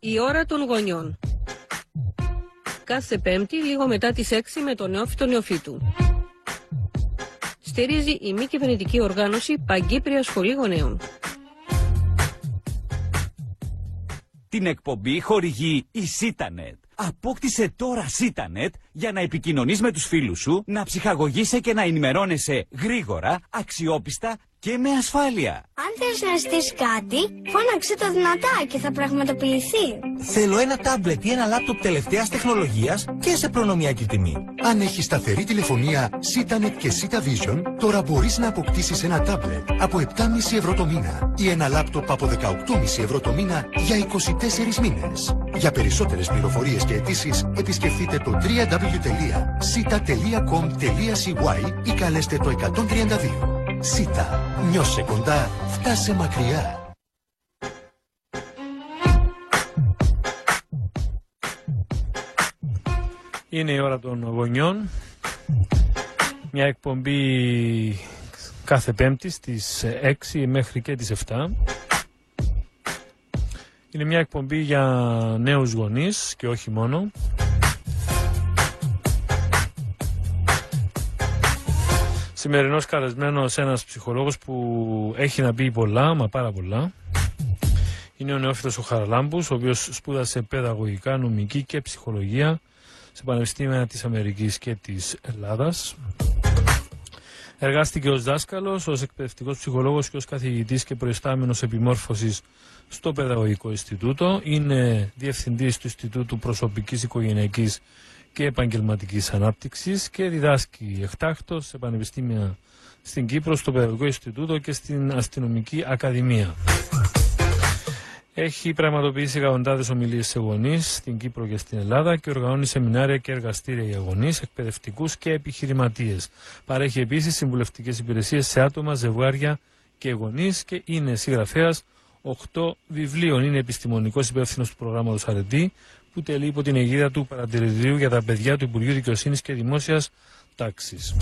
Η ώρα των γονιών. Κάθε Πέμπτη, λίγο μετά τις 6 με τον νεόφυτο νεοφύτου. Στηρίζει η μη κυβερνητική οργάνωση Παγκύπρια Σχολή Γονέων. Την εκπομπή χορηγεί η Sitanet. Απόκτησε τώρα Sitanet για να επικοινωνείς με τους φίλους σου, να ψυχαγωγείσαι και να ενημερώνεσαι γρήγορα, αξιόπιστα και με ασφάλεια. Αν θες να ζητήσεις κάτι, φώναξε το δυνατά και θα πραγματοποιηθεί. Θέλω ένα τάμπλετ ή ένα λάπτοπ τελευταίας τεχνολογίας και σε προνομιακή τιμή. Αν έχεις σταθερή τηλεφωνία Sitanet και Sitavision, τώρα μπορείς να αποκτήσεις ένα τάμπλετ από 7,5 ευρώ το μήνα ή ένα λάπτοπ από 18,5 ευρώ το μήνα για 24 μήνες. Για περισσότερες πληροφορίες και αιτήσεις, επισκεφτείτε το www.sita.com.cy ή καλέστε το 132. Sita. Νιώσε κοντά, φτάσε μακριά. Είναι η ώρα των γονιών. Μια εκπομπή κάθε Πέμπτη στις 6 μέχρι και τις 7. Είναι μια εκπομπή για νέους γονείς και όχι μόνο. Σημερινός καλεσμένος ένας ψυχολόγος που έχει να πει πολλά, μα πάρα πολλά. Είναι ο νεόφυτος ο Χαραλάμπους, ο οποίος σπούδασε παιδαγωγικά, νομική και ψυχολογία σε πανεπιστήμια της Αμερικής και της Ελλάδας. Εργάστηκε ως δάσκαλος, ως εκπαιδευτικός ψυχολόγος και ως καθηγητής και προϊστάμενος επιμόρφωσης στο Παιδαγωγικό Ινστιτούτο. Είναι διευθυντής του Ινστιτούτου Προσωπικής, Οικογενειακής και Επαγγελματικής Ανάπτυξης και διδάσκει εκτάκτως σε πανεπιστήμια στην Κύπρο, στο Παιδαγωγικό Ινστιτούτο και στην Αστυνομική Ακαδημία. Έχει πραγματοποιήσει εκατοντάδες ομιλίες σε γονείς στην Κύπρο και στην Ελλάδα και οργανώνει σεμινάρια και εργαστήρια για γονείς, εκπαιδευτικούς και επιχειρηματίες. Παρέχει επίσης συμβουλευτικές υπηρεσίες σε άτομα, ζευγάρια και γονείς και είναι συγγραφέας 8 βιβλίων. Είναι επιστημονικός υπεύθυνος του προγράμματος R&D που τελεί υπό την αιγίδα του Παρατηρητηρίου για τα παιδιά του Υπουργείου Δικαιοσύνης και Δημόσιας Τάξης.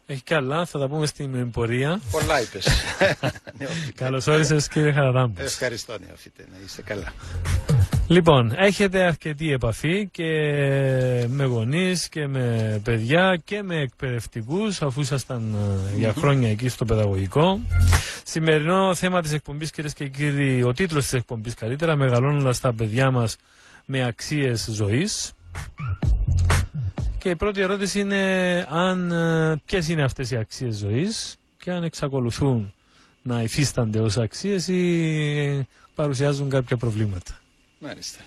Έχει και άλλα, θα τα πούμε στην πορεία. Πολλά είπες. Καλώς όρισες κύριε Χαραλάμπου. Ευχαριστώ νεοφύτε, να είστε καλά. Λοιπόν, έχετε αρκετή επαφή και με γονείς και με παιδιά και με εκπαιδευτικούς, αφού ήσασταν για χρόνια εκεί στο παιδαγωγικό. Σημερινό θέμα της εκπομπής, κυρίες και κύριοι, ο τίτλος της εκπομπής καλύτερα, μεγαλώνοντας τα παιδιά μας με αξίες ζωής. Και η πρώτη ερώτηση είναι ποιες είναι αυτές οι αξίες ζωής και αν εξακολουθούν να υφίστανται ως αξίες ή παρουσιάζουν κάποια προβλήματα. Μάλιστα.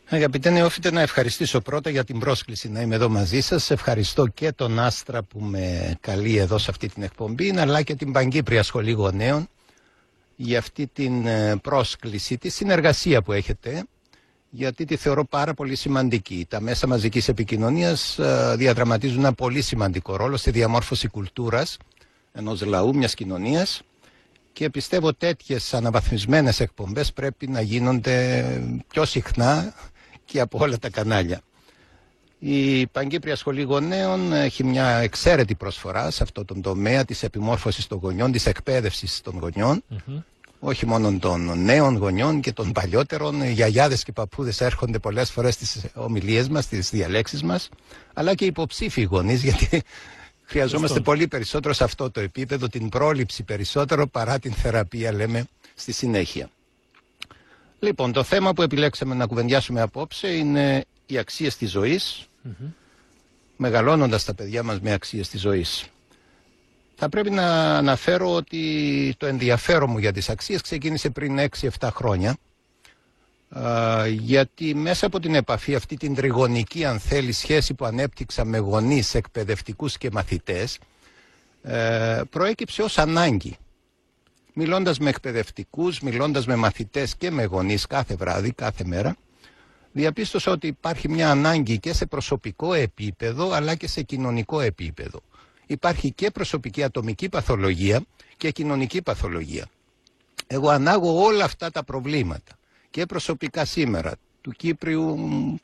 Αγαπητέ νεόφυτε, να ευχαριστήσω πρώτα για την πρόσκληση να είμαι εδώ μαζί σας. Ευχαριστώ και τον Άστρα που με καλεί εδώ σε αυτή την εκπομπή, αλλά και την Παγκύπρια Σχολή Γονέων για αυτή την πρόσκληση, τη συνεργασία που έχετε, γιατί τη θεωρώ πάρα πολύ σημαντική. Τα μέσα μαζικής επικοινωνίας διαδραματίζουν ένα πολύ σημαντικό ρόλο στη διαμόρφωση κουλτούρας ενός λαού, μιας κοινωνίας, και πιστεύω τέτοιες αναβαθμισμένες εκπομπές πρέπει να γίνονται πιο συχνά και από όλα τα κανάλια. Η Παγκύπρια Σχολή Γονέων έχει μια εξαίρετη προσφορά σε αυτό τον τομέα της επιμόρφωσης των γονιών, της εκπαίδευσης των γονιών, όχι μόνο των νέων γονιών και των παλιότερων. Οι γιαγιάδες και οι παππούδες έρχονται πολλές φορές στις ομιλίες μας, στις διαλέξεις μας, αλλά και υποψήφιοι γονείς, γιατί χρειαζόμαστε πολύ περισσότερο σε αυτό το επίπεδο, την πρόληψη περισσότερο παρά την θεραπεία, λέμε, στη συνέχεια. Λοιπόν, το θέμα που επιλέξαμε να κουβεντιάσουμε απόψε είναι οι αξίες της ζωής, μεγαλώνοντας τα παιδιά μας με αξίες της ζωής. Θα πρέπει να αναφέρω ότι το ενδιαφέρον μου για τις αξίες ξεκίνησε πριν 6-7 χρόνια, γιατί μέσα από την επαφή, αυτή την τριγωνική αν θέλει σχέση που ανέπτυξα με γονείς, εκπαιδευτικούς και μαθητές, προέκυψε ως ανάγκη. Μιλώντας με εκπαιδευτικούς, μιλώντας με μαθητές και με γονείς κάθε βράδυ, κάθε μέρα, διαπίστωσα ότι υπάρχει μια ανάγκη και σε προσωπικό επίπεδο αλλά και σε κοινωνικό επίπεδο. Υπάρχει και προσωπική ατομική παθολογία και κοινωνική παθολογία. Εγώ ανάγω όλα αυτά τα προβλήματα και προσωπικά σήμερα του Κύπριου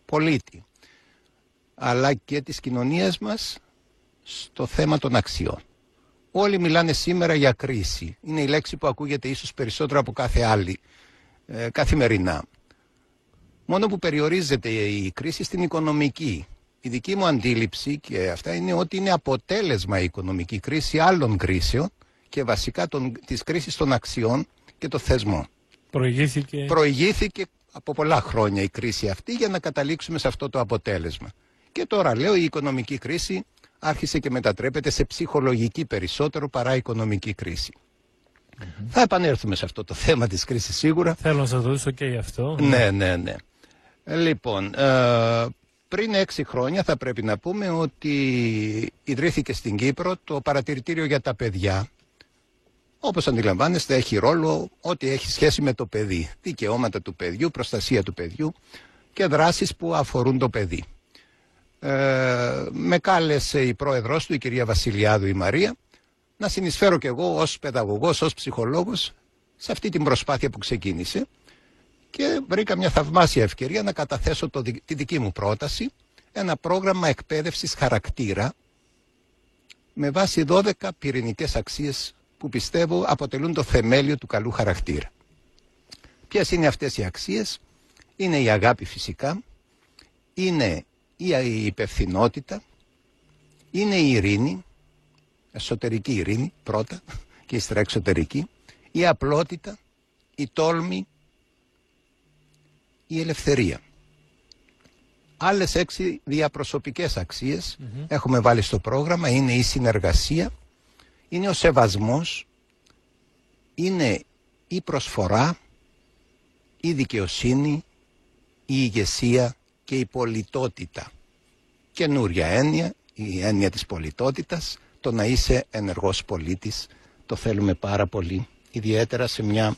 πολίτη, αλλά και της κοινωνίας μας στο θέμα των αξιών. Όλοι μιλάνε σήμερα για κρίση. Είναι η λέξη που ακούγεται ίσως περισσότερο από κάθε άλλη καθημερινά. Μόνο που περιορίζεται η κρίση στην οικονομική. Η δική μου αντίληψη και αυτά είναι ότι είναι αποτέλεσμα η οικονομική κρίση άλλων κρίσεων και βασικά της κρίσης των αξιών και των θεσμών. Προηγήθηκε από πολλά χρόνια η κρίση αυτή για να καταλήξουμε σε αυτό το αποτέλεσμα. Και τώρα λέω η οικονομική κρίση άρχισε και μετατρέπεται σε ψυχολογική περισσότερο παρά οικονομική κρίση. Θα επανέλθουμε σε αυτό το θέμα της κρίσης σίγουρα. Θέλω να σας ρωτήσω και γι' αυτό. Ναι. Λοιπόν, πριν 6 χρόνια θα πρέπει να πούμε ότι ιδρύθηκε στην Κύπρο το παρατηρητήριο για τα παιδιά. Όπως αντιλαμβάνεστε έχει ρόλο ό,τι έχει σχέση με το παιδί. Δικαιώματα του παιδιού, προστασία του παιδιού και δράσεις που αφορούν το παιδί. Με κάλεσε η πρόεδρος του, η κυρία Βασιλιάδου η Μαρία, να συνεισφέρω κι εγώ ως παιδαγωγός, ως ψυχολόγος σε αυτή την προσπάθεια που ξεκίνησε και βρήκα μια θαυμάσια ευκαιρία να καταθέσω τη δική μου πρόταση, ένα πρόγραμμα εκπαίδευσης χαρακτήρα με βάση 12 πυρηνικές αξίες που πιστεύω αποτελούν το θεμέλιο του καλού χαρακτήρα. Ποιες είναι αυτές οι αξίες? Είναι η αγάπη φυσικά, είναι η υπευθυνότητα, είναι η ειρήνη, εσωτερική ειρήνη πρώτα και ύστερα εξωτερική, η απλότητα, η τόλμη, η ελευθερία. Άλλες 6 διαπροσωπικές αξίες έχουμε βάλει στο πρόγραμμα, είναι η συνεργασία, είναι ο σεβασμός, είναι η προσφορά, η δικαιοσύνη, η ηγεσία και η πολιτότητα. Καινούρια έννοια, η έννοια της πολιτότητας, το να είσαι ενεργός πολίτης, το θέλουμε πάρα πολύ, ιδιαίτερα σε μια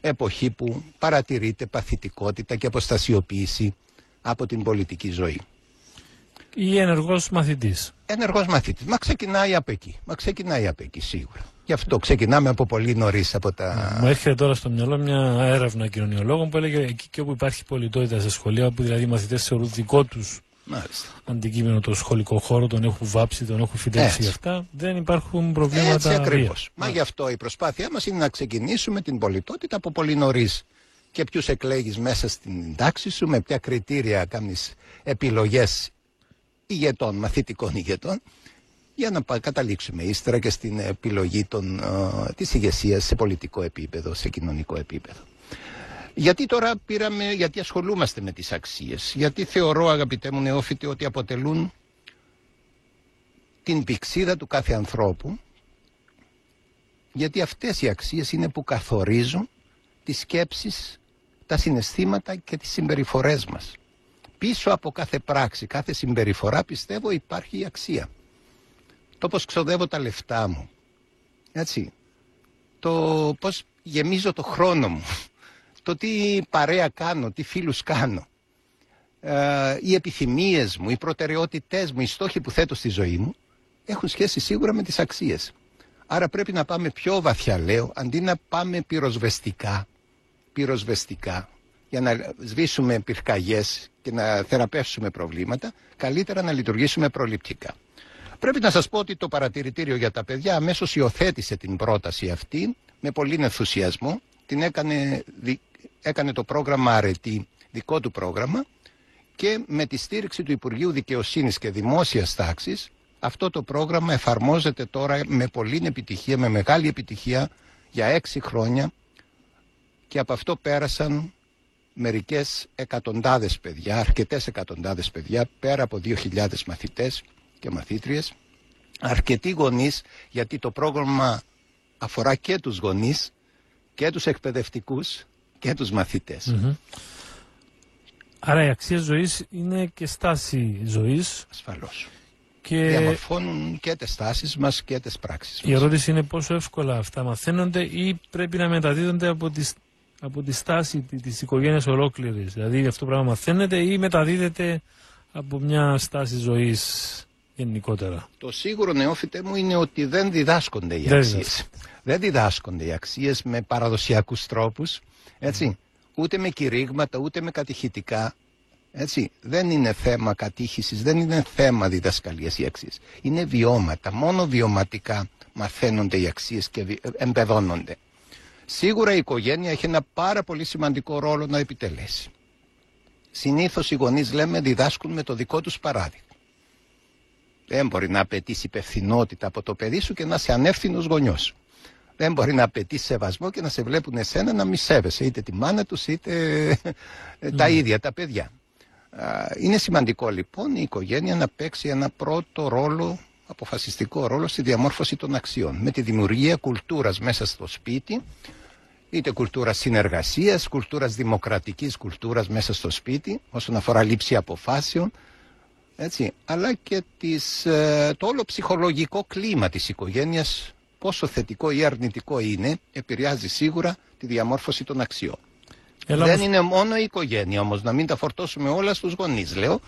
εποχή που παρατηρείται παθητικότητα και αποστασιοποίηση από την πολιτική ζωή. Ή ενεργός μαθητής. Ενεργός μαθητής. Μα ξεκινάει από εκεί σίγουρα. Γι' αυτό ξεκινάμε από πολύ νωρίς από τα... Μου έρχεται τώρα στο μυαλό μια έρευνα κοινωνιολόγων που έλεγε εκεί και όπου υπάρχει πολιτότητα σε σχολεία, όπου δηλαδή οι μαθητές θεωρούν δικό τους αντικείμενο το σχολικό χώρο, τον έχουν βάψει, τον έχουν φυτέψει, αυτά δεν υπάρχουν προβλήματα. Έτσι ακριβώς. Μα γι' αυτό η προσπάθειά μας είναι να ξεκινήσουμε την πολιτότητα από πολύ νωρίς. Και ποιους εκλέγεις μέσα στην τάξη σου, με ποια κριτήρια κάνεις επιλογές ηγετών, μαθητικών ηγετών, για να καταλήξουμε ύστερα και στην επιλογή της ηγεσίας σε πολιτικό επίπεδο, σε κοινωνικό επίπεδο. Γιατί τώρα γιατί ασχολούμαστε με τις αξίες? Γιατί θεωρώ, αγαπητέ μου νεόφοιτε, ότι αποτελούν την πυξίδα του κάθε ανθρώπου, γιατί αυτές οι αξίες είναι που καθορίζουν τις σκέψεις, τα συναισθήματα και τις συμπεριφορές μας. Πίσω από κάθε πράξη, κάθε συμπεριφορά, πιστεύω υπάρχει η αξία. Το πώς ξοδεύω τα λεφτά μου, έτσι, το πώς γεμίζω το χρόνο μου, το τι παρέα κάνω, τι φίλους κάνω, οι επιθυμίες μου, οι προτεραιότητές μου, οι στόχοι που θέτω στη ζωή μου, έχουν σχέση σίγουρα με τις αξίες. Άρα πρέπει να πάμε πιο βαθιά, λέω, αντί να πάμε πυροσβεστικά για να σβήσουμε πυρκαγιές και να θεραπεύσουμε προβλήματα, καλύτερα να λειτουργήσουμε προληπτικά. Πρέπει να σας πω ότι το παρατηρητήριο για τα παιδιά αμέσως υιοθέτησε την πρόταση αυτή με πολύ ενθουσιασμό, την έκανε το πρόγραμμα αρετή, δικό του πρόγραμμα, και με τη στήριξη του Υπουργείου Δικαιοσύνης και Δημόσιας Τάξης αυτό το πρόγραμμα εφαρμόζεται τώρα με πολλή επιτυχία, με μεγάλη επιτυχία για 6 χρόνια, και από αυτό πέρασαν μερικές εκατοντάδες παιδιά, αρκετές εκατοντάδες παιδιά, πέρα από 2.000 μαθητές και μαθήτριες, αρκετοί γονείς, γιατί το πρόγραμμα αφορά και τους γονείς και τους εκπαιδευτικούς και τους μαθητές. Άρα οι αξίες ζωής είναι και στάση ζωής. Ασφαλώς. Και διαμορφώνουν και τις στάσεις μας και τις πράξεις μας. Η ερώτηση είναι πόσο εύκολα αυτά μαθαίνονται ή πρέπει να μεταδίδονται από τη στάση της οικογένειας ολόκληρης. Δηλαδή αυτό το πράγμα μαθαίνεται ή μεταδίδεται από μια στάση ζωής γενικότερα. Το σίγουρο, νεόφοιτε μου, είναι ότι δεν διδάσκονται οι αξίες. Δεν διδάσκονται οι αξίες με παραδοσιακούς τρόπους, έτσι, ούτε με κηρύγματα, ούτε με κατηχητικά. Έτσι, δεν είναι θέμα κατήχησης, δεν είναι θέμα διδασκαλίας οι αξίες. Είναι βιώματα, μόνο βιωματικά μαθαίνονται οι αξίες και εμπεδώνονται. Σίγουρα η οικογένεια έχει ένα πάρα πολύ σημαντικό ρόλο να επιτελέσει. Συνήθως οι γονείς, λέμε, διδάσκουν με το δικό τους παράδειγμα. Δεν μπορεί να απαιτήσει υπευθυνότητα από το παιδί σου και να είσαι ανεύθυνος γονιός. Δεν μπορεί να απαιτήσει σεβασμό και να σε βλέπουν εσένα να μη σέβεσαι είτε τη μάνα τους είτε τα ίδια τα παιδιά. Είναι σημαντικό λοιπόν η οικογένεια να παίξει ένα πρώτο ρόλο, αποφασιστικό ρόλο στη διαμόρφωση των αξιών. Με τη δημιουργία κουλτούρας μέσα στο σπίτι, είτε κουλτούρας συνεργασίας, κουλτούρας δημοκρατικής κουλτούρας μέσα στο σπίτι, όσον αφορά λήψη αποφάσεων, έτσι, αλλά και το όλο ψυχολογικό κλίμα της οικογένειας, πόσο θετικό ή αρνητικό είναι, επηρεάζει σίγουρα τη διαμόρφωση των αξιών. Δεν είναι μόνο η οικογένεια όμως, να μην τα φορτώσουμε όλα στους γονείς, λέω.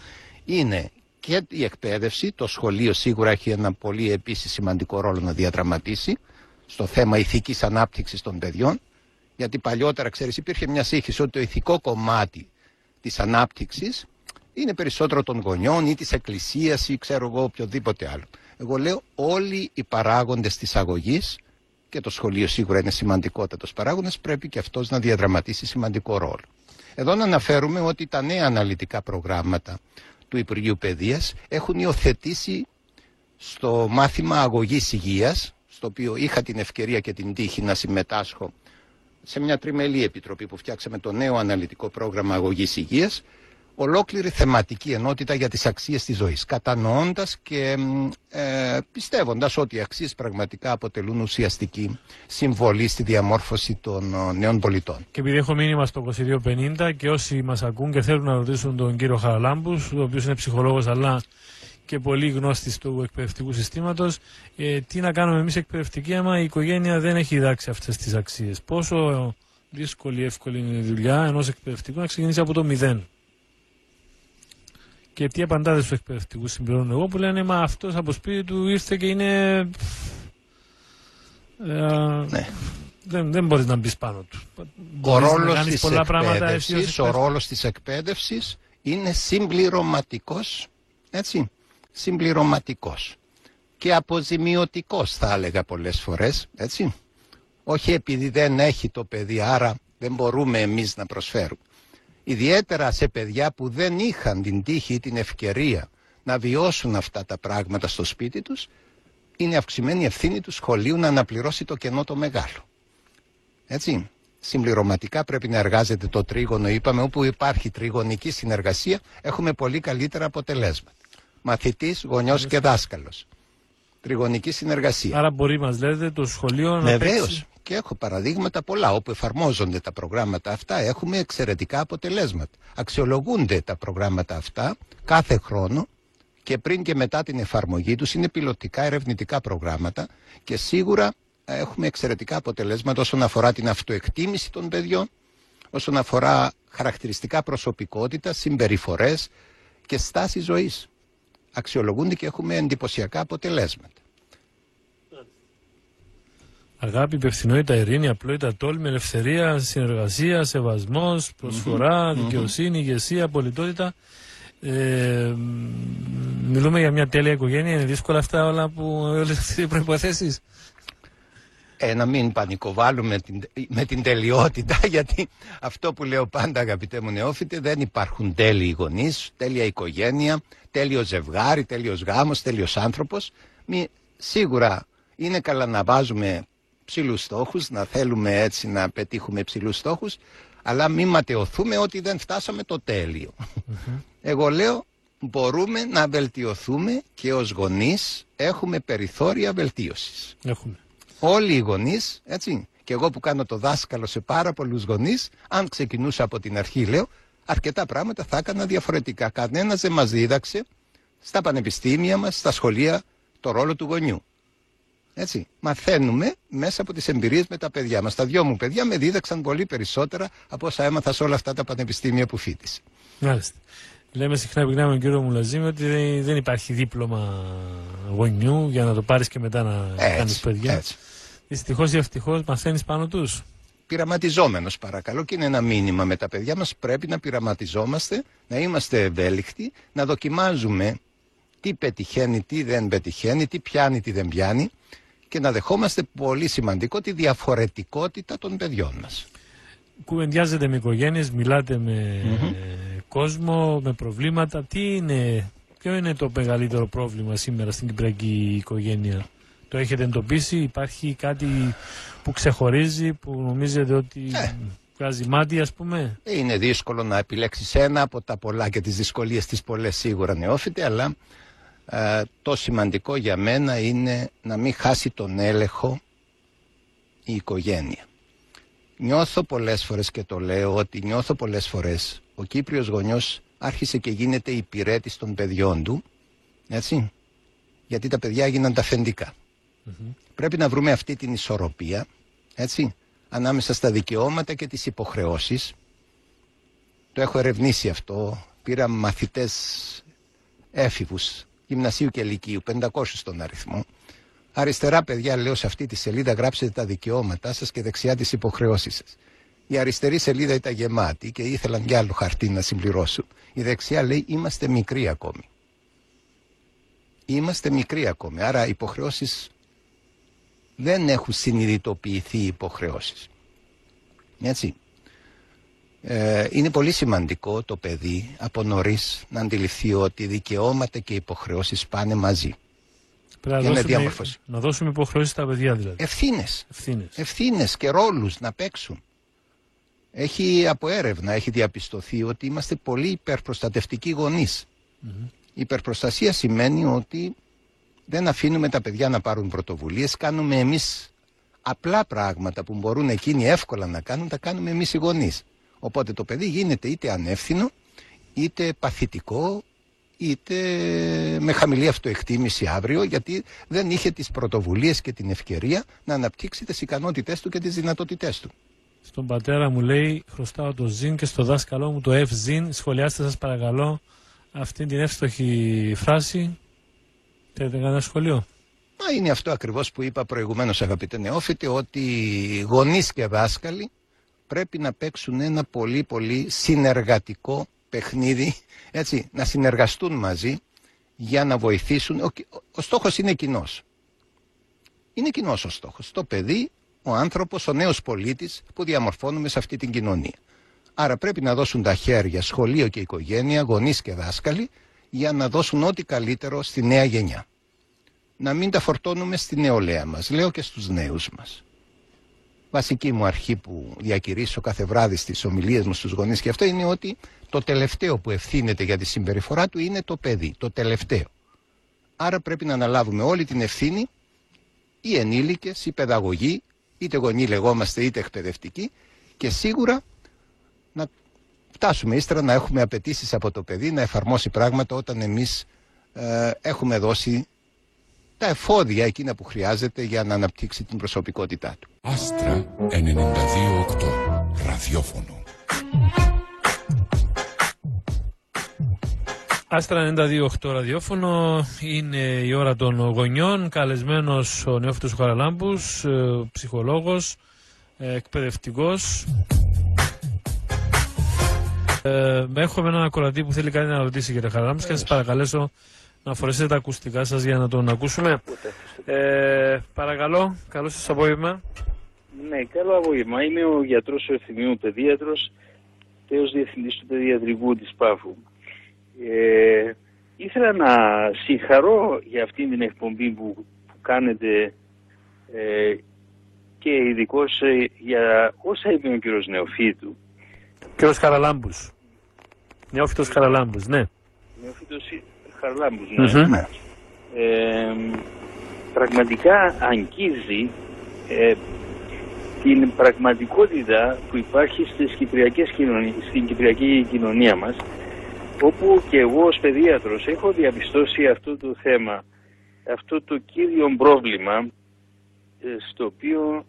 Είναι και η εκπαίδευση, το σχολείο σίγουρα έχει ένα πολύ επίσης σημαντικό ρόλο να διαδραματίσει στο θέμα ηθικής ανάπτυξης των παιδιών, γιατί παλιότερα, ξέρεις, υπήρχε μια σύγχυση ότι το ηθικό κομμάτι της ανάπτυξης είναι περισσότερο των γονιών ή της εκκλησίας ή ξέρω εγώ οποιοδήποτε άλλο. Εγώ λέω όλοι οι παράγοντες της αγωγής, και το σχολείο σίγουρα είναι σημαντικότατος παράγοντας, πρέπει και αυτός να διαδραματίσει σημαντικό ρόλο. Εδώ να αναφέρουμε ότι τα νέα αναλυτικά προγράμματα του Υπουργείου Παιδείας έχουν υιοθετήσει στο μάθημα αγωγής υγείας, στο οποίο είχα την ευκαιρία και την τύχη να συμμετάσχω σε μια τριμελή επιτροπή που φτιάξαμε το νέο αναλυτικό πρόγραμμα αγωγής υγείας, ολόκληρη θεματική ενότητα για τις αξίες της ζωής, κατανοώντας και πιστεύοντας ότι οι αξίες πραγματικά αποτελούν ουσιαστική συμβολή στη διαμόρφωση των νέων πολιτών. Και επειδή έχω μήνυμα στο 2250 και όσοι μας ακούν και θέλουν να ρωτήσουν τον κύριο Χαραλάμπους, ο οποίος είναι ψυχολόγος αλλά και πολύ γνώστης του εκπαιδευτικού συστήματος, τι να κάνουμε εμείς εκπαιδευτικοί άμα η οικογένεια δεν έχει διδάξει αυτές τις αξίες? Πόσο δύσκολη, εύκολη είναι η δουλειά ενός εκπαιδευτικού να ξεκινήσει από το 0? Και τι απαντάτε στους εκπαιδευτικούς, συμπληρώνω εγώ, που λένε μα αυτός από σπίτι του ήρθε και είναι... Ναι. Δεν μπορείς να μπεις πάνω του. Ο ρόλος της εκπαίδευσης είναι συμπληρωματικός, έτσι, συμπληρωματικός και αποζημιωτικός θα έλεγα πολλές φορές, έτσι. Όχι επειδή δεν έχει το παιδί, άρα δεν μπορούμε εμείς να προσφέρουμε. Ιδιαίτερα σε παιδιά που δεν είχαν την τύχη ή την ευκαιρία να βιώσουν αυτά τα πράγματα στο σπίτι τους, είναι αυξημένη ευθύνη του σχολείου να αναπληρώσει το κενό το μεγάλο. Έτσι, συμπληρωματικά πρέπει να εργάζεται το τρίγωνο, είπαμε, όπου υπάρχει τριγωνική συνεργασία έχουμε πολύ καλύτερα αποτελέσματα. Μαθητής, γονιός και δάσκαλος. Τριγωνική συνεργασία. Άρα μπορεί, μας λέτε, το σχολείο να παίξει. Και έχω παραδείγματα πολλά όπου εφαρμόζονται τα προγράμματα αυτά, έχουμε εξαιρετικά αποτελέσματα. Αξιολογούνται τα προγράμματα αυτά κάθε χρόνο και πριν και μετά την εφαρμογή τους, είναι πιλωτικά ερευνητικά προγράμματα και σίγουρα έχουμε εξαιρετικά αποτελέσματα όσον αφορά την αυτοεκτίμηση των παιδιών, όσον αφορά χαρακτηριστικά προσωπικότητα, συμπεριφορές και στάση ζωής. Αξιολογούνται και έχουμε εντυπωσιακά αποτελέσματα. Αγάπη, υπευθυνότητα, ειρήνη, απλότητα, τόλμη, ελευθερία, συνεργασία, σεβασμός, προσφορά, δικαιοσύνη, ηγεσία, πολιτότητα. Μιλούμε για μια τέλεια οικογένεια. Είναι δύσκολα αυτά όλα όλες αυτές οι προϋποθέσεις? Να μην πανικοβάλλουμε με την τελειότητα, γιατί αυτό που λέω πάντα, αγαπητέ μου νεόφιτε, δεν υπάρχουν τέλειοι γονείς, τέλεια οικογένεια, τέλειο ζευγάρι, τέλειος γάμος, τέλειος άνθρωπος. Σίγουρα είναι καλά να βάζουμε ψηλούς στόχους, να θέλουμε έτσι να πετύχουμε ψηλούς στόχους, αλλά μην ματαιωθούμε ότι δεν φτάσαμε το τέλειο. Εγώ λέω μπορούμε να βελτιωθούμε και ως γονείς έχουμε περιθώρια βελτίωσης. Όλοι οι γονείς, έτσι, και εγώ που κάνω το δάσκαλο σε πάρα πολλούς γονείς, αν ξεκινούσα από την αρχή, λέω, αρκετά πράγματα θα έκανα διαφορετικά. Κανένας δεν μας δίδαξε στα πανεπιστήμια μας, στα σχολεία, το ρόλο του γονιού. Έτσι, μαθαίνουμε μέσα από τις εμπειρίες με τα παιδιά μας. Τα δυο μου παιδιά με δίδαξαν πολύ περισσότερα από όσα έμαθα σε όλα αυτά τα πανεπιστήμια που φοιτήσα. Μάλιστα. Λέμε συχνά με τον κύριο Μουλαζήμη ότι δεν υπάρχει δίπλωμα γονιού για να το πάρεις και μετά να κάνεις παιδιά. Δυστυχώς ή ευτυχώς μαθαίνεις πάνω τους. Πειραματιζόμενος παρακαλώ, και είναι ένα μήνυμα με τα παιδιά μας. Πρέπει να πειραματιζόμαστε, να είμαστε ευέλικτοι, να δοκιμάζουμε τι πετυχαίνει, τι δεν πετυχαίνει, τι πιάνει, τι δεν πιάνει. και να δεχόμαστε πολύ σημαντικό τη διαφορετικότητα των παιδιών μας. Κουβεντιάζετε με οικογένειες, μιλάτε με κόσμο, με προβλήματα. Ποιο είναι το μεγαλύτερο πρόβλημα σήμερα στην κυπριακή οικογένεια? Το έχετε εντοπίσει? Υπάρχει κάτι που ξεχωρίζει, που νομίζετε ότι βγάζει μάτι, ας πούμε? Είναι δύσκολο να επιλέξεις ένα από τα πολλά και τις δυσκολίες τις πολλές σίγουρα νεόφυτε, αλλά το σημαντικό για μένα είναι να μην χάσει τον έλεγχο η οικογένεια. Νιώθω πολλές φορές, και το λέω, ότι νιώθω πολλές φορές ο Κύπριος γονιός άρχισε και γίνεται υπηρέτης των παιδιών του, έτσι, γιατί τα παιδιά έγιναν τα αφεντικά. Πρέπει να βρούμε αυτή την ισορροπία, έτσι, ανάμεσα στα δικαιώματα και τις υποχρεώσεις. Το έχω ερευνήσει αυτό, πήρα μαθητές έφηβους γυμνασίου και λυκείου, 500 στον αριθμό. Αριστερά, παιδιά, λέω σε αυτή τη σελίδα γράψετε τα δικαιώματά σας και δεξιά τις υποχρεώσεις σας. Η αριστερή σελίδα ήταν γεμάτη και ήθελαν κι άλλο χαρτί να συμπληρώσουν. Η δεξιά λέει είμαστε μικροί ακόμη. Είμαστε μικροί ακόμη, άρα οι υποχρεώσεις δεν έχουν συνειδητοποιηθεί οι υποχρεώσεις. Έτσι. Είναι πολύ σημαντικό το παιδί από νωρίς να αντιληφθεί ότι δικαιώματα και υποχρεώσεις πάνε μαζί. Να δώσουμε υποχρεώσεις στα παιδιά, δηλαδή. Ευθύνες και ρόλους να παίξουν. Από έρευνα έχει διαπιστωθεί ότι είμαστε πολύ υπερπροστατευτικοί γονείς. Η υπερπροστασία σημαίνει ότι δεν αφήνουμε τα παιδιά να πάρουν πρωτοβουλίες, κάνουμε εμείς απλά πράγματα που μπορούν εκείνοι εύκολα να κάνουν, τα κάνουμε εμείς οι γονείς. Οπότε το παιδί γίνεται είτε ανεύθυνο, είτε παθητικό, είτε με χαμηλή αυτοεκτίμηση αύριο, γιατί δεν είχε τις πρωτοβουλίες και την ευκαιρία να αναπτύξει τις ικανότητές του και τις δυνατότητές του. Στον πατέρα μου λέει χρωστάω το ΖΙΝ και στο δάσκαλό μου το ΕΦΖΙΝ. Σχολιάστε σας παρακαλώ αυτή την εύστοχη φράση. Θέλετε κανένα σχολείο? Είναι αυτό ακριβώς που είπα προηγουμένως, αγαπητέ νεόφυτε, ότι γονείς και δάσκαλοι πρέπει να παίξουν ένα πολύ πολύ συνεργατικό παιχνίδι, έτσι, να συνεργαστούν μαζί για να βοηθήσουν. Ο στόχος είναι κοινός. Είναι κοινός ο στόχος. Το παιδί, ο άνθρωπος, ο νέος πολίτης που διαμορφώνουμε σε αυτή την κοινωνία. Άρα πρέπει να δώσουν τα χέρια σχολείο και οικογένεια, γονείς και δάσκαλοι, για να δώσουν ό,τι καλύτερο στη νέα γενιά. Να μην τα φορτώνουμε στη νεολαία μας, λέω και στους νέους μας. Βασική μου αρχή που διακηρύσω κάθε βράδυ στις ομιλίες μου στους γονείς και αυτό είναι ότι το τελευταίο που ευθύνεται για τη συμπεριφορά του είναι το παιδί, το τελευταίο. Άρα πρέπει να αναλάβουμε όλη την ευθύνη, οι ενήλικες, οι παιδαγωγοί, είτε γονείς λεγόμαστε είτε εκπαιδευτικοί, και σίγουρα να φτάσουμε ύστερα να έχουμε απαιτήσεις από το παιδί να εφαρμόσει πράγματα όταν εμείς έχουμε δώσει τα εφόδια εκείνα που χρειάζεται για να αναπτύξει την προσωπικότητά του. Άστρα 92.8 ραδιόφωνο. Άστρα 92.8 ραδιόφωνο, είναι η ώρα των γονιών. Καλεσμένος ο Νεόφυτος Χαραλάμπους, ψυχολόγος, εκπαιδευτικός. Έχουμε έναν ακροατή που θέλει κάτι να ρωτήσει, κύριε Χαραλάμπους, και θα σας παρακαλέσω να φορέσετε τα ακουστικά σας για να τον ακούσουμε. Παρακαλώ, καλό σας απόγευμα. Ναι, καλό απόγευμα. Είμαι ο γιατρός ο Ευθυμίου παιδίατρος και ως διευθυντής του παιδιατρικού της Πάφου. Ήθελα να συγχαρώ για αυτή την εκπομπή που κάνετε και ειδικώς για όσα είπε ο κύριος Νεοφύτου. Κύριος Χαραλάμπους. Νεόφυτος Χαραλάμπους, ναι. Νεόφυτος Χαραλάμπους, ναι. Πραγματικά αγγίζει την πραγματικότητα που υπάρχει στην κυπριακή κοινωνία μας, όπου και εγώ ως παιδίατρος έχω διαπιστώσει αυτό το θέμα, αυτό το κύριο πρόβλημα στο οποίο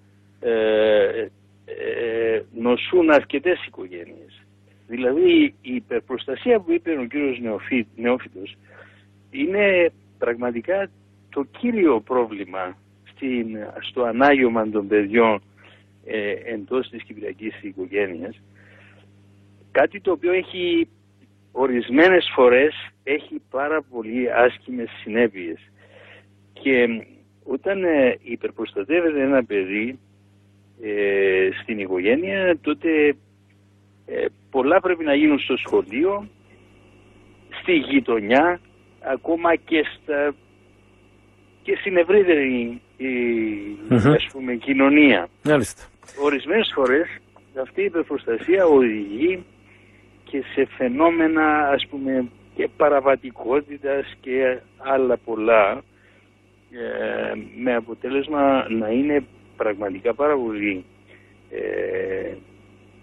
νοσούν αρκετές οικογένειες. Δηλαδή η υπερπροστασία που είπε ο κύριος Νεόφυτος είναι πραγματικά το κύριο πρόβλημα στο ανάγιωμα των παιδιών εντός της κυπριακής οικογένειας. Κάτι το οποίο έχει ορισμένες φορές έχει πάρα πολύ άσχημες συνέπειες. Και όταν υπερπροστατεύεται ένα παιδί στην οικογένεια, τότε πολλά πρέπει να γίνουν στο σχολείο, στη γειτονιά, ακόμα και στην ευρύτερη ας πούμε, κοινωνία. Μάλιστα. Ορισμένες φορές αυτή η υπερπροστασία οδηγεί και σε φαινόμενα, ας πούμε, και παραβατικότητας και άλλα πολλά, με αποτέλεσμα να είναι πραγματικά πάρα πολύ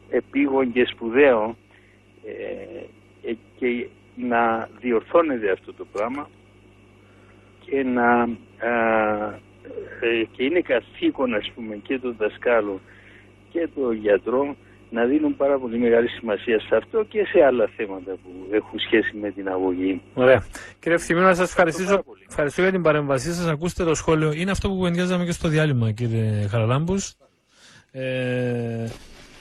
επίγον και σπουδαίο και να διορθώνεται αυτό το πράγμα και είναι καθήκον, ας πούμε, και τον δασκάλο και τον γιατρό να δίνουν πάρα πολύ μεγάλη σημασία σε αυτό και σε άλλα θέματα που έχουν σχέση με την αγωγή. Ωραία. Κύριε Ευθυμίου, να σας ευχαριστήσω για την παρέμβασή σας. Ακούστε το σχόλιο. Είναι αυτό που κουβεντιάζαμε και στο διάλειμμα, κύριε Χαραλάμπους.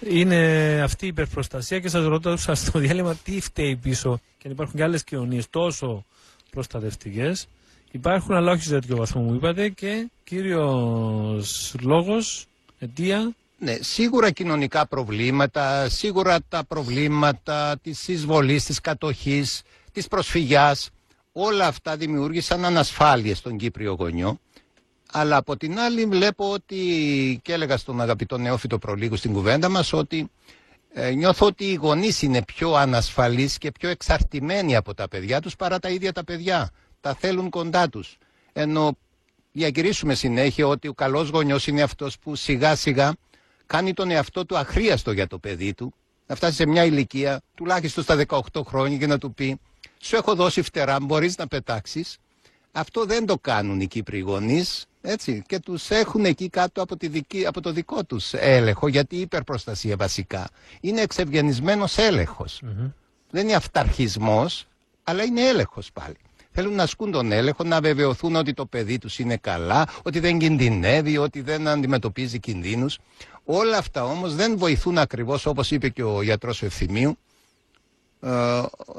Είναι αυτή η υπερπροστασία και σας ρωτάω στο διάλειμμα τι φταίει πίσω και αν υπάρχουν και άλλες κοινωνίες τόσο προστατευτικές. Υπάρχουν, αλλά όχι σε τέτοιο βαθμό μου είπατε, και κύριος λόγος, αιτία. Ναι, σίγουρα κοινωνικά προβλήματα, σίγουρα τα προβλήματα της εισβολής, της κατοχής, της προσφυγιάς, όλα αυτά δημιούργησαν ανασφάλειες στον Κύπριο γονιό. Αλλά από την άλλη βλέπω ότι, και έλεγα στον αγαπητό νεόφυτο προλίγου στην κουβέντα μας, ότι νιώθω ότι οι γονείς είναι πιο ανασφαλείς και πιο εξαρτημένοι από τα παιδιά τους παρά τα ίδια τα παιδιά. Τα θέλουν κοντά τους. Ενώ διακηρύσουμε συνέχεια ότι ο καλός γονιός είναι αυτός που σιγά σιγά κάνει τον εαυτό του αχρίαστο για το παιδί του, να φτάσει σε μια ηλικία, τουλάχιστον στα 18 χρόνια, και να του πει: σου έχω δώσει φτερά, μπορείς να πετάξεις. Αυτό δεν το κάνουν οι Κύπροι γονείς, έτσι, και τους έχουν εκεί κάτω από το δικό τους έλεγχο, γιατί η υπερπροστασία βασικά είναι εξευγενισμένος έλεγχος. Δεν είναι αυταρχισμός, αλλά είναι έλεγχος πάλι. Θέλουν να ασκούν τον έλεγχο, να βεβαιωθούν ότι το παιδί τους είναι καλά, ότι δεν κινδυνεύει, ότι δεν αντιμετωπίζει κινδύνους. Όλα αυτά όμως δεν βοηθούν ακριβώς, όπως είπε και ο γιατρός Ευθυμίου,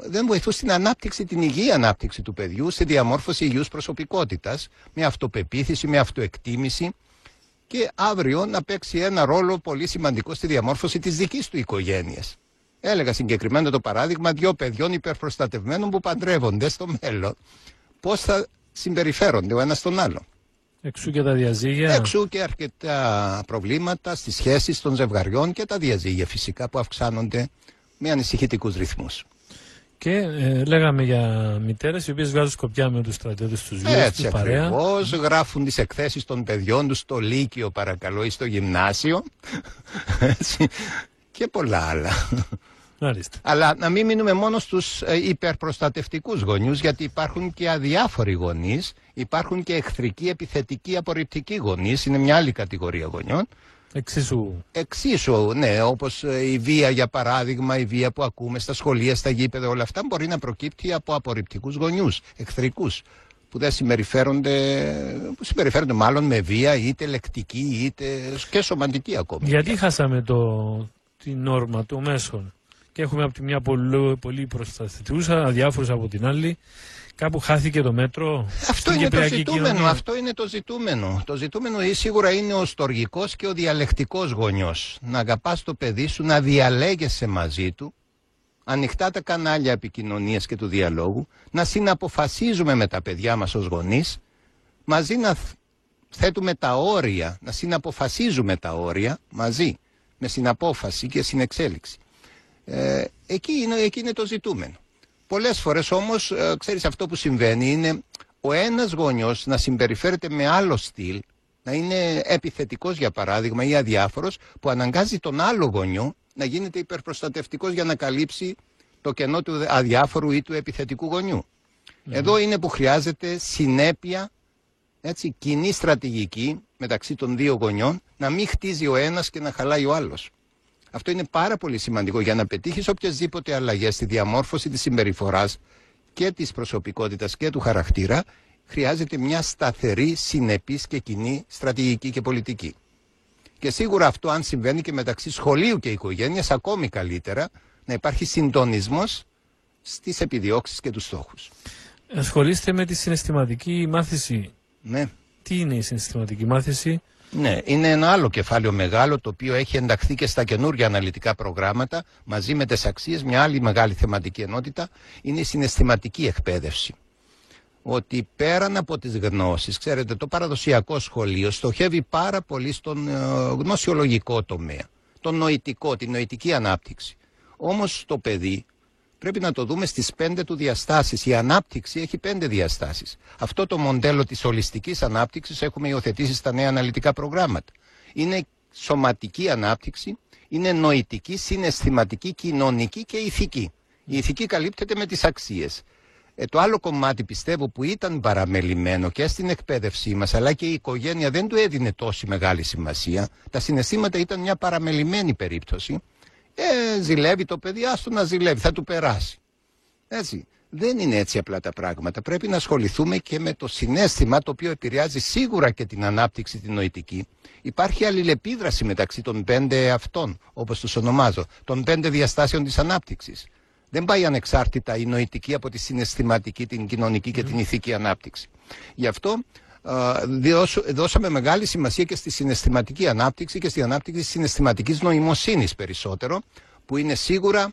δεν βοηθούν στην ανάπτυξη, την υγιή ανάπτυξη του παιδιού, στη διαμόρφωση υγιούς προσωπικότητας, με αυτοπεποίθηση, με αυτοεκτίμηση, και αύριο να παίξει ένα ρόλο πολύ σημαντικό στη διαμόρφωση της δικής του οικογένειας. Έλεγα συγκεκριμένα το παράδειγμα 2 παιδιών υπερπροστατευμένων που παντρεύονται στο μέλλον. Πώς θα συμπεριφέρονται ο ένας τον άλλο. Εξού και τα διαζύγια. Εξού και αρκετά προβλήματα στις σχέσεις των ζευγαριών και τα διαζύγια φυσικά που αυξάνονται με ανησυχητικούς ρυθμούς. Και λέγαμε για μητέρες οι οποίες βγάζουν σκοπιά με τους στρατιώτες τους γιους. Έτσι ακριβώς, γράφουν τις εκθέσεις των παιδιών τους στο Λύκειο παρακαλώ ή στο Γυμνάσιο. Έτσι. Και πολλά άλλα. Μάλιστα. Αλλά να μην μείνουμε μόνο στους υπερπροστατευτικούς γονιούς, γιατί υπάρχουν και αδιάφοροι γονείς, υπάρχουν και εχθρικοί, επιθετικοί, απορριπτικοί γονείς, είναι μια άλλη κατηγορία γονιών. Εξίσου, ναι, όπως η βία για παράδειγμα, η βία που ακούμε στα σχολεία, στα γήπεδα, όλα αυτά μπορεί να προκύπτει από απορριπτικούς γονιούς, εχθρικούς, που δεν συμπεριφέρονται μάλλον με βία, είτε λεκτική είτε και σωματική ακόμη. Γιατί χάσαμε την νόρμα των μέσων και έχουμε από τη μια πολύ προστατευτικούς, αδιάφορους από την άλλη. Κάπου χάθηκε το μέτρο. Αυτό είναι το ζητούμενο. Αυτό είναι το ζητούμενο. Το ζητούμενο σίγουρα είναι ο στοργικός και ο διαλεκτικός γονιός. Να αγαπάς το παιδί σου, να διαλέγεσαι μαζί του, ανοιχτά τα κανάλια επικοινωνίας και του διαλόγου, να συναποφασίζουμε με τα παιδιά μας ως γονείς, μαζί να θέτουμε τα όρια, να συναποφασίζουμε τα όρια μαζί, με συναπόφαση και συνεξέλιξη. Εκεί είναι το ζητούμενο. Πολλές φορές όμως, ξέρεις, αυτό που συμβαίνει είναι ο ένας γονιός να συμπεριφέρεται με άλλο στυλ, να είναι επιθετικός για παράδειγμα ή αδιάφορος, που αναγκάζει τον άλλο γονιό να γίνεται υπερπροστατευτικός για να καλύψει το κενό του αδιάφορου ή του επιθετικού γονιού. Εδώ είναι που χρειάζεται συνέπεια, έτσι, κοινή στρατηγική μεταξύ των δύο γονιών, να μην χτίζει ο ένας και να χαλάει ο άλλος. Αυτό είναι πάρα πολύ σημαντικό για να πετύχεις οποιασδήποτε αλλαγές στη διαμόρφωση της συμπεριφοράς και της προσωπικότητας και του χαρακτήρα. Χρειάζεται μια σταθερή, συνεπής και κοινή στρατηγική και πολιτική. Και σίγουρα αυτό, αν συμβαίνει και μεταξύ σχολείου και οικογένειας, ακόμη καλύτερα, να υπάρχει συντονισμός στις επιδιώξεις και τους στόχους. Ασχολείστε με τη συναισθηματική μάθηση. Ναι. Τι είναι η συναισθηματική μάθηση? Ναι, είναι ένα άλλο κεφάλαιο μεγάλο, το οποίο έχει ενταχθεί και στα καινούργια αναλυτικά προγράμματα, μαζί με τις αξίες. Μια άλλη μεγάλη θεματική ενότητα είναι η συναισθηματική εκπαίδευση. Ότι πέραν από τις γνώσεις, ξέρετε, το παραδοσιακό σχολείο στοχεύει πάρα πολύ στον γνωσιολογικό τομέα, τον νοητικό, την νοητική ανάπτυξη. Όμως το παιδί πρέπει να το δούμε στις 5 του διαστάσεις. Η ανάπτυξη έχει 5 διαστάσεις. Αυτό το μοντέλο της ολιστικής ανάπτυξης έχουμε υιοθετήσει στα νέα αναλυτικά προγράμματα. Είναι σωματική ανάπτυξη, είναι νοητική, συναισθηματική, κοινωνική και ηθική. Η ηθική καλύπτεται με τις αξίες. Το άλλο κομμάτι, πιστεύω, που ήταν παραμελημένο και στην εκπαίδευσή μας, αλλά και η οικογένεια δεν του έδινε τόση μεγάλη σημασία. Τα συναισθήματα ήταν μια παραμελημένη περίπτωση. Ζηλεύει το παιδί, άστο να ζηλεύει, θα του περάσει. Έτσι. Δεν είναι έτσι απλά τα πράγματα. Πρέπει να ασχοληθούμε και με το συναίσθημα, το οποίο επηρεάζει σίγουρα και την ανάπτυξη την νοητική. Υπάρχει αλληλεπίδραση μεταξύ των 5 αυτών, όπως τους ονομάζω, των 5 διαστάσεων της ανάπτυξης. Δεν πάει ανεξάρτητα η νοητική από τη συναισθηματική, την κοινωνική και την ηθική ανάπτυξη. Γι' αυτό δώσαμε μεγάλη σημασία και στη συναισθηματική ανάπτυξη και στη ανάπτυξη της συναισθηματικής νοημοσύνης περισσότερο, που είναι σίγουρα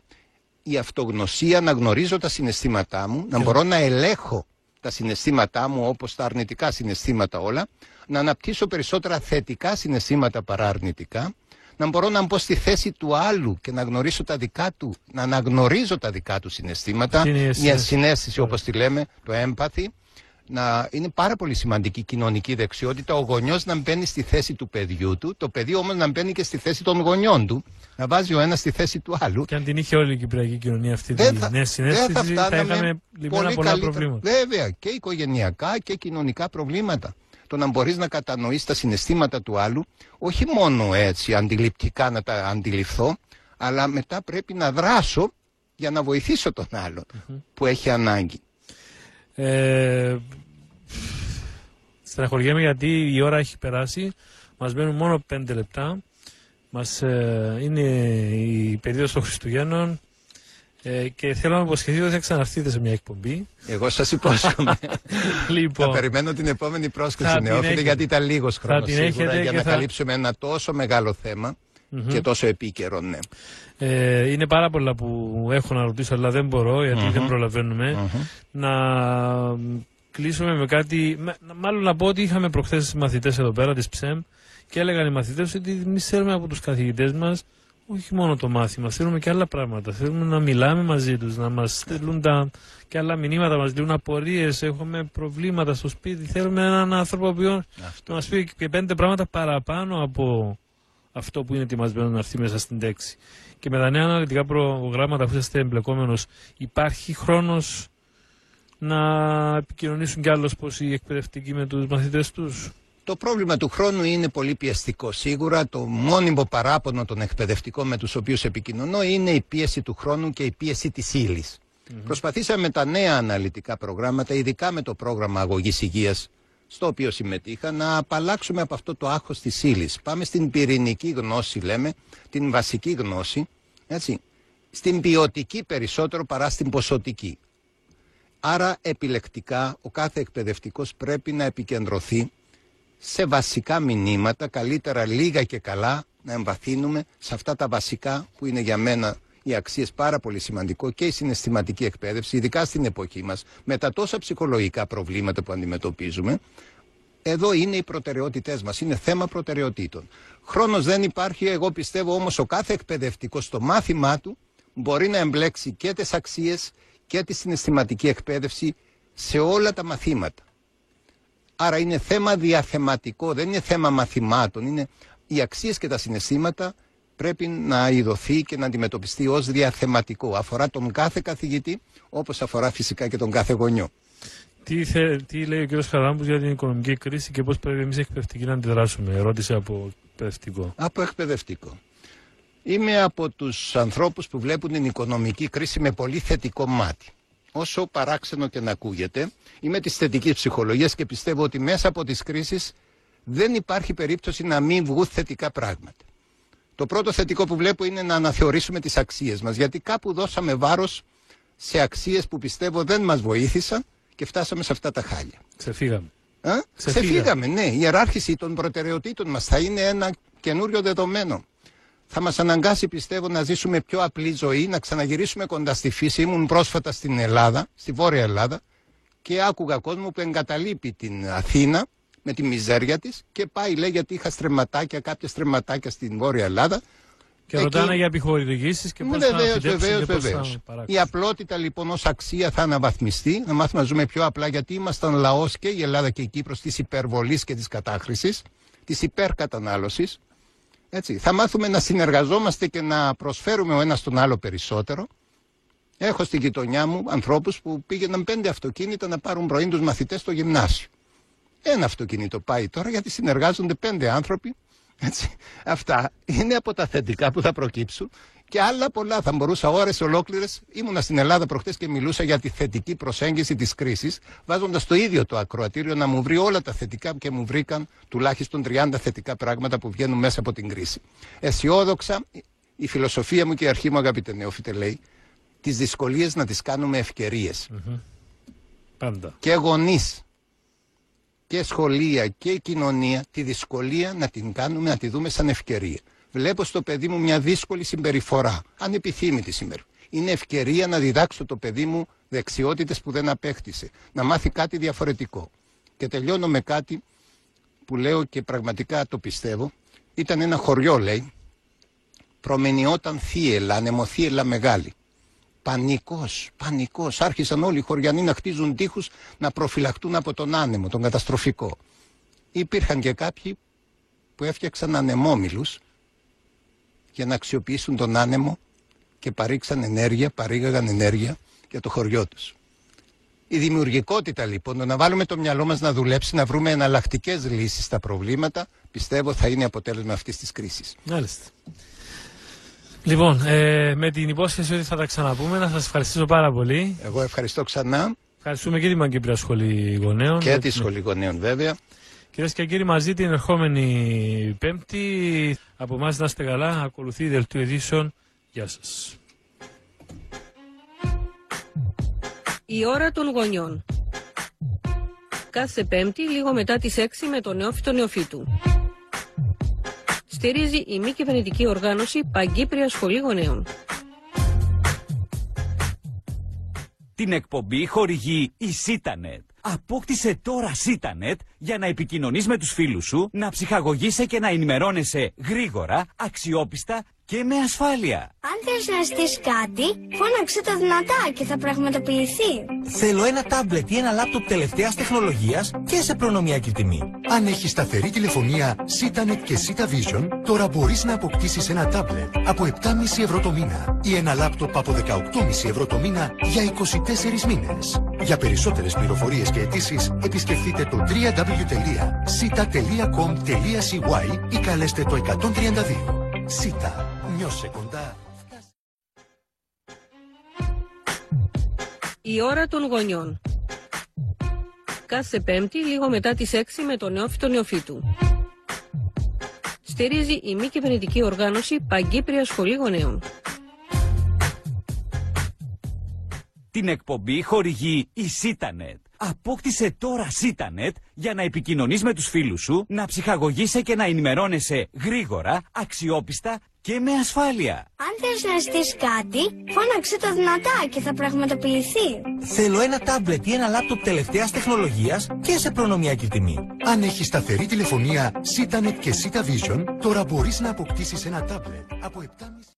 η αυτογνωσία, να γνωρίζω τα συναισθήματά μου, να μπορώ να ελέγχω τα συναισθήματά μου όπως τα αρνητικά συναισθήματα όλα, να αναπτύσσω περισσότερα θετικά συναισθήματα παρά αρνητικά, να μπορώ να μπω στη θέση του άλλου και να γνωρίσω τα δικά του, να αναγνωρίζω τα δικά του συναισθήματα, μια συναίσθηση όπως τη λέμε, το empathy. Είναι πάρα πολύ σημαντική κοινωνική δεξιότητα ο γονιός να μπαίνει στη θέση του παιδιού του, το παιδί όμως να μπαίνει και στη θέση των γονιών του, να βάζει ο ένας στη θέση του άλλου. Και αν την είχε όλη η κυπριακή κοινωνία αυτή τη νέα συνέστηση, θα είχαμε λυμμένα πολλά προβλήματα. Βέβαια, και οικογενειακά και κοινωνικά προβλήματα. Το να μπορείς να κατανοείς τα συναισθήματα του άλλου, όχι μόνο έτσι αντιληπτικά να τα αντιληφθώ, αλλά μετά πρέπει να δράσω για να βοηθήσω τον άλλον που έχει ανάγκη. Στεναχωριέμαι γιατί η ώρα έχει περάσει. Μας μένουν μόνο 5 λεπτά. Είναι η περίοδος των Χριστουγέννων και θέλω να υποσχεθεί ότι θα ξαναρθείτε σε μια εκπομπή. Εγώ σας υπόσχομαι. Λοιπόν, θα περιμένω την επόμενη πρόσκληση, νεόφιλε, γιατί ήταν λίγος χρόνος σίγουρα για να καλύψουμε ένα τόσο μεγάλο θέμα και τόσο επίκαιρο. Ναι. Είναι πάρα πολλά που έχω να ρωτήσω, αλλά δεν μπορώ γιατί δεν προλαβαίνουμε. Να κλείσουμε με κάτι. Μάλλον να πω ότι είχαμε προχθές μαθητές εδώ πέρα της ΨΕΜ και έλεγαν οι μαθητές ότι εμείς θέλουμε από τους καθηγητές μας όχι μόνο το μάθημα, θέλουμε και άλλα πράγματα. Θέλουμε να μιλάμε μαζί τους, να μας στέλνουν και άλλα μηνύματα, μας δίνουν απορίες. Έχουμε προβλήματα στο σπίτι. Θέλουμε έναν άνθρωπο που να μας πει και 5 πράγματα παραπάνω από αυτό που είναι ετοιμασμένο να έρθει μέσα στην τέξη. Και με τα νέα αναλυτικά προγράμματα που είστε εμπλεκόμενος, υπάρχει χρόνος να επικοινωνήσουν κι άλλως πως οι εκπαιδευτικοί με τους μαθητές τους? Το πρόβλημα του χρόνου είναι πολύ πιεστικό. Σίγουρα το μόνιμο παράπονο των εκπαιδευτικών με τους οποίους επικοινωνώ είναι η πίεση του χρόνου και η πίεση της ύλης. Προσπαθήσαμε με τα νέα αναλυτικά προγράμματα, ειδικά με το πρόγραμμα αγωγής υγείας, στο οποίο συμμετείχα, να απαλλάξουμε από αυτό το άγχος της ύλης. Πάμε στην πυρηνική γνώση, λέμε, την βασική γνώση, έτσι, στην ποιοτική περισσότερο παρά στην ποσοτική. Άρα επιλεκτικά ο κάθε εκπαιδευτικός πρέπει να επικεντρωθεί σε βασικά μηνύματα, καλύτερα λίγα και καλά να εμβαθύνουμε σε αυτά τα βασικά που είναι για μένα οι αξίες πάρα πολύ σημαντικό, και η συναισθηματική εκπαίδευση, ειδικά στην εποχή μας, με τα τόσα ψυχολογικά προβλήματα που αντιμετωπίζουμε. Εδώ είναι οι προτεραιότητές μας, είναι θέμα προτεραιοτήτων. Χρόνος δεν υπάρχει, εγώ πιστεύω όμως ο κάθε εκπαιδευτικός στο μάθημά του μπορεί να εμπλέξει και τις αξίες και τη συναισθηματική εκπαίδευση σε όλα τα μαθήματα. Άρα είναι θέμα διαθεματικό, δεν είναι θέμα μαθημάτων. Είναι οι αξίες και τα συναισθήματα πρέπει να ειδωθεί και να αντιμετωπιστεί ως διαθεματικό. Αφορά τον κάθε καθηγητή, όπως αφορά φυσικά και τον κάθε γονιό. Τι λέει ο κ. Χαράμπους για την οικονομική κρίση και πώς πρέπει εμείς οι εκπαιδευτικοί να αντιδράσουμε? Ερώτηση από εκπαιδευτικό. Από εκπαιδευτικό. Είμαι από τους ανθρώπους που βλέπουν την οικονομική κρίση με πολύ θετικό μάτι. Όσο παράξενο και να ακούγεται, είμαι της θετικής ψυχολογίας και πιστεύω ότι μέσα από τις κρίσεις δεν υπάρχει περίπτωση να μην βγουν θετικά πράγματα. Το πρώτο θετικό που βλέπω είναι να αναθεωρήσουμε τις αξίες μας, γιατί κάπου δώσαμε βάρος σε αξίες που πιστεύω δεν μας βοήθησαν και φτάσαμε σε αυτά τα χάλια. Ξεφύγαμε. Ξεφύγαμε, ναι. Η ιεράρχηση των προτεραιοτήτων μας θα είναι ένα καινούριο δεδομένο. Θα μας αναγκάσει, πιστεύω, να ζήσουμε πιο απλή ζωή, να ξαναγυρίσουμε κοντά στη φύση. Ήμουν πρόσφατα στην Ελλάδα, στη Βόρεια Ελλάδα, και άκουγα κόσμο που εγκαταλείπει την Αθήνα με τη μιζέρια της και πάει, λέει, γιατί είχα στρεμματάκια, κάποια στρεμματάκια στην Βόρεια Ελλάδα. Και ρωτάνε για επιχορηγήσεις και πώς θα φυτέψουν και πώς θα παράξουν. Η απλότητα λοιπόν ως αξία θα αναβαθμιστεί, να μάθουμε να ζούμε πιο απλά, γιατί ήμασταν λαός και η Ελλάδα και η Κύπρος της υπερβολής και της κατάχρησης, της υπερκατανάλωσης. Έτσι. Θα μάθουμε να συνεργαζόμαστε και να προσφέρουμε ο ένας τον άλλο περισσότερο. Έχω στην γειτονιά μου ανθρώπους που πήγαιναν 5 αυτοκίνητα να πάρουν πρωί τους μαθητές στο γυμνάσιο. Ένα αυτοκίνητο πάει τώρα γιατί συνεργάζονται 5 άνθρωποι. Έτσι. Αυτά είναι από τα θετικά που θα προκύψουν και άλλα πολλά. Θα μπορούσα ώρες ολόκληρες. Ήμουνα στην Ελλάδα προχτές και μιλούσα για τη θετική προσέγγιση της κρίσης, βάζοντας το ίδιο το ακροατήριο να μου βρει όλα τα θετικά, και μου βρήκαν τουλάχιστον 30 θετικά πράγματα που βγαίνουν μέσα από την κρίση. Αισιόδοξα, η φιλοσοφία μου και η αρχή μου, αγαπητέ νεόφιτε, λέει τις δυσκολίες να τις κάνουμε ευκαιρίες. Πάντα. Και γονείς και σχολεία και κοινωνία, τη δυσκολία να την κάνουμε, να τη δούμε σαν ευκαιρία. Βλέπω στο παιδί μου μια δύσκολη συμπεριφορά, ανεπιθύμητη συμπεριφορά. Είναι ευκαιρία να διδάξω το παιδί μου δεξιότητες που δεν απέκτησε, να μάθει κάτι διαφορετικό. Και τελειώνω με κάτι που λέω και πραγματικά το πιστεύω. Ήταν ένα χωριό, λέει, προμενιόταν θύελα, ανεμοθύελα μεγάλη. Πανικός. Άρχισαν όλοι οι χωριανοί να χτίζουν τείχους, να προφυλαχτούν από τον άνεμο, τον καταστροφικό. Υπήρχαν και κάποιοι που έφτιαξαν ανεμόμυλους για να αξιοποιήσουν τον άνεμο και παρήγαγαν ενέργεια για το χωριό τους. Η δημιουργικότητα λοιπόν, το να βάλουμε το μυαλό μας να δουλέψει, να βρούμε εναλλακτικές λύσεις στα προβλήματα, πιστεύω θα είναι αποτέλεσμα αυτής της κρίσης. Μάλιστα. Λοιπόν, με την υπόσχεση ότι θα τα ξαναπούμε, να σας ευχαριστήσω πάρα πολύ. Εγώ ευχαριστώ ξανά. Ευχαριστούμε και την Παγκύπρια Σχολή Γονέων. Και τη Σχολή Γονέων, βέβαια. Κυρίες και κύριοι, μαζί την ερχόμενη Πέμπτη. Από εμάς να είστε καλά. Ακολουθεί η Δελτίο Ειδήσεων. Γεια σας. Η ώρα των γονιών. Κάθε Πέμπτη, λίγο μετά τις 6, με τον νεόφυτο νεοφύτου. Στηρίζει η μη κυβερνητική οργάνωση Παγκύπρια Σχολή Γονέων. Την εκπομπή χορηγεί η SitaNet. Απόκτησε τώρα SitaNet για να επικοινωνείς με τους φίλους σου, να ψυχαγωγείσαι και να ενημερώνεσαι γρήγορα, αξιόπιστα και με ασφάλεια. Αν θες να ζητήσεις κάτι, φώναξε το δυνατά και θα πραγματοποιηθεί. Θέλω ένα τάμπλετ ή ένα λάπτοπ τελευταίας τεχνολογίας και σε προνομιακή τιμή. Αν έχεις σταθερή τηλεφωνία SitaNet και SitaVision, τώρα μπορείς να αποκτήσεις ένα τάμπλετ από 7,5 ευρώ το μήνα ή ένα λάπτοπ από 18,5 ευρώ το μήνα για 24 μήνες. Για περισσότερες πληροφορίες και αιτήσεις, επισκεφτείτε το www.sita.com.cy ή καλέστε το 132. Sita. Νιώσε κοντά. Η ώρα των γονιών. Κάθε Πέμπτη, λίγο μετά τις 6, με τον νεόφυτο νεοφύτου. Στηρίζει η μη κυβερνητική οργάνωση Παγκύπρια Σχολή Γονέων. Την εκπομπή χορηγεί η SitaNet. Απόκτησε τώρα SitaNet για να επικοινωνείς με τους φίλους σου, να ψυχαγωγείσαι και να ενημερώνεσαι γρήγορα, αξιόπιστα και με ασφάλεια. Αν θες να ζητήσεις κάτι, φώναξε το δυνατά και θα πραγματοποιηθεί. Θέλω ένα τάμπλετ ή ένα λάπτοπ τελευταίας τεχνολογίας και σε προνομιακή τιμή. Αν έχεις σταθερή τηλεφωνία SitaNet και SitaVision, τώρα μπορείς να αποκτήσεις ένα τάμπλετ από 7,5